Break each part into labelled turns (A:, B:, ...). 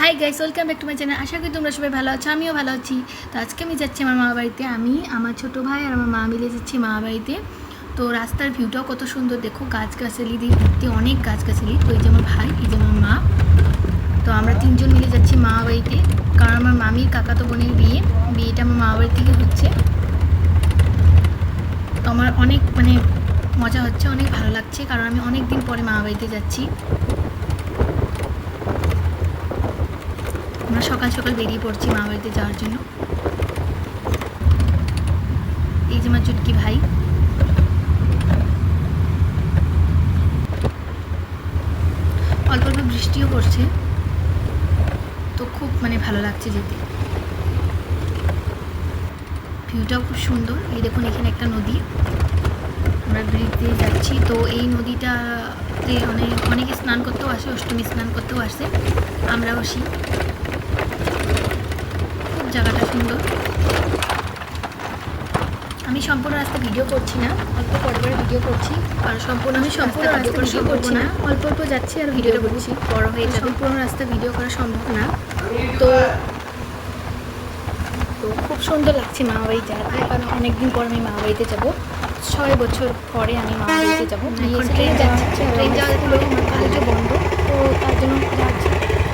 A: High guys, welcome back to my channel. আশা করি তোমরা সবাই ভালো আছো, আমিও ভালো আছি। তো আজকে আমি যাচ্ছি আমার মামা বাড়িতে। আমি, আমার ছোটো ভাই আর আমার মা মিলে যাচ্ছি মামা বাড়িতে। তো রাস্তার ভিউটাও কত সুন্দর দেখো, গাছগাছালি দিয়ে ভর্তি, অনেক গাছগাছালি। তো এই যে আমার ভাই, এই যে আমার মা। তো আমরা তিনজন মিলে যাচ্ছি মামা বাড়িতে, কারণ আমার মামির কাকাতো বোনের বিয়েটা আমার মামা বাড়ি থেকে হচ্ছে। তো আমার অনেক মজা হচ্ছে, অনেক ভালো লাগছে, কারণ আমি অনেক দিন পরে মামা বাড়িতে যাচ্ছি। আমরা সকাল সকাল বেরিয়ে পড়ছি মা বাড়িতে যাওয়ার জন্য। এই যে আমার চুটকি ভাই। অল্প অল্প বৃষ্টিও পড়ছে, তো খুব ভালো লাগছে যেতে। ভিউটাও খুব সুন্দর। এই দেখুন, এখানে একটা নদী, আমরা ব্রিজ দিয়ে যাচ্ছি। তো এই নদীটাতে অনেকে স্নান করতেও আসে, অষ্টমী স্নান করতেও আসে, আমরাও আসি। খুব জায়গাটা সুন্দর। আমি সম্পূর্ণ রাস্তা ভিডিও করছি না, অল্প পরে ভিডিও করছি, কারণ আমি সম্পূর্ণ রাস্তা ভিডিও করছি না, অল্প অল্প যাচ্ছি আর ভিডিওটা করছি, বড় হয়ে যাবে। সম্পূর্ণ রাস্তা ভিডিও করা সম্ভব না। তো খুব সুন্দর লাগছে মামা বাড়ি যাওয়াতে, কারণ অনেকদিন পর আমি মামা বাড়িতে যাবো। 6 বছর পরে আমি মামা বাড়িতে যাবো। ট্রেন যাচ্ছে, ট্রেন যাওয়ার আমার কলেজও বন্ধ, তো তার জন্য যাচ্ছি।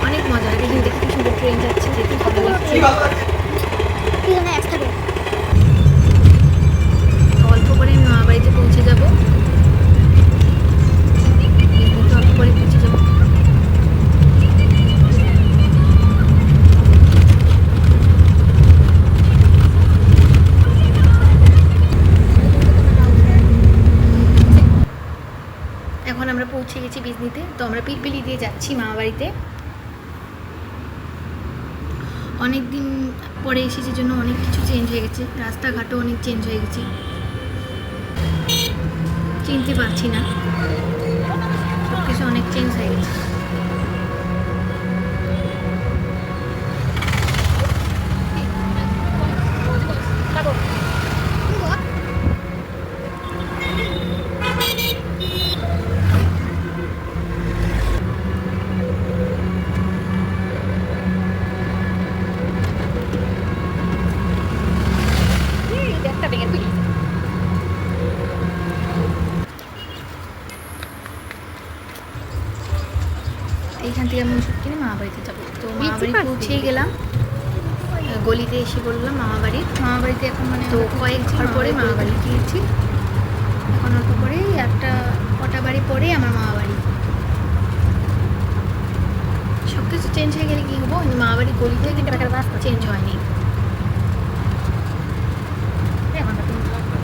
A: অনেক মজা লাগে, দেখতে খুব সুন্দর ট্রেন যাচ্ছে, যেতে ভালো লাগছে। অল্প করে আমি মামা বাড়িতে পৌঁছে যাবো, অল্প করে পৌঁছে যাবো। এখন আমরা পৌঁছে গেছি বিজনিতে। তো আমরা পিলপিলি দিয়ে যাচ্ছি মামা বাড়িতে। অনেক দিন পরে এসেছে জন্য অনেক কিছু চেঞ্জ হয়ে গেছে, রাস্তাঘাটও অনেক চেঞ্জ হয়ে গেছে, চিনতে পারছি না, সব কিছু অনেক চেঞ্জ হয়ে গেছে। এইখান থেকে আমি ওষুধ কিনে মামা বাড়িতে যাবো। তো মামা বাড়ি পৌঁছেই গেলাম, গলিতে এসে বললাম মামা বাড়িতে এখন তো কয়েক ঘর পরে মামা বাড়ি গিয়েছি। এখন অল্প পরেই কটা বাড়ি পরেই আমার মামা বাড়ি। সব কিছু চেঞ্জ হয়ে গেলে কী হবো, মামা বাড়ি গলিতে কিন্তু চেঞ্জ হয়নি,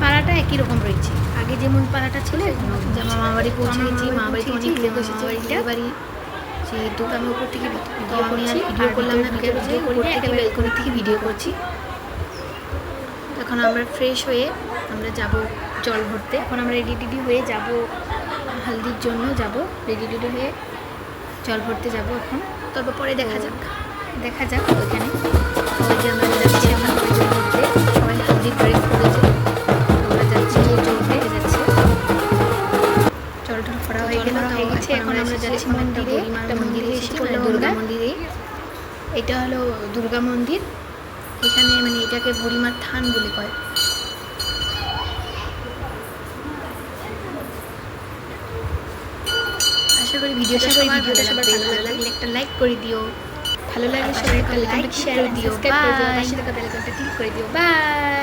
A: পাড়াটা একই রকম রয়েছে। আগে যেমন পাড়াটা ছিল, যে আমার মামা বাড়ি পৌঁছে গেছি, মামা বাড়িতে অনেক লোক এসেছে, বাড়ি যেহেতু আমি উপর থেকে ভিডিও করলাম না, ব্যালকনি থেকে ভিডিও করছি। এখন আমরা ফ্রেশ হয়ে আমরা যাব জল ভরতে। এখন আমরা রেডি হয়ে যাব, হালদির জন্য যাব, রেডি হয়ে জল ভরতে যাব। এখন তারপর পরে দেখা যাক ওইখানে। ওই যে আমরা যাচ্ছি এখন জল ভরতে, সবাই হালদির ড্রেস করেছে, আমরা যাচ্ছি জল ভরতে যাচ্ছি। জল ভরা হয়ে গেল, এখন আমরা যাচ্ছি মন্দিরে, একটা মন্দিরে এসে দুর্গা মন্দিরে। এটা হলো দুর্গা মন্দির, এখানে এটাকে বুড়িমার থান বলে কয়। আশা করি ভিডিওটা সবাই ভালো লাগলে একটা লাইক করে দিও, ভালো লাগলে সবাই একটা লাইক শেয়ার করে দিও, বেল আইকনটা ক্লিক করে দিও। বাই।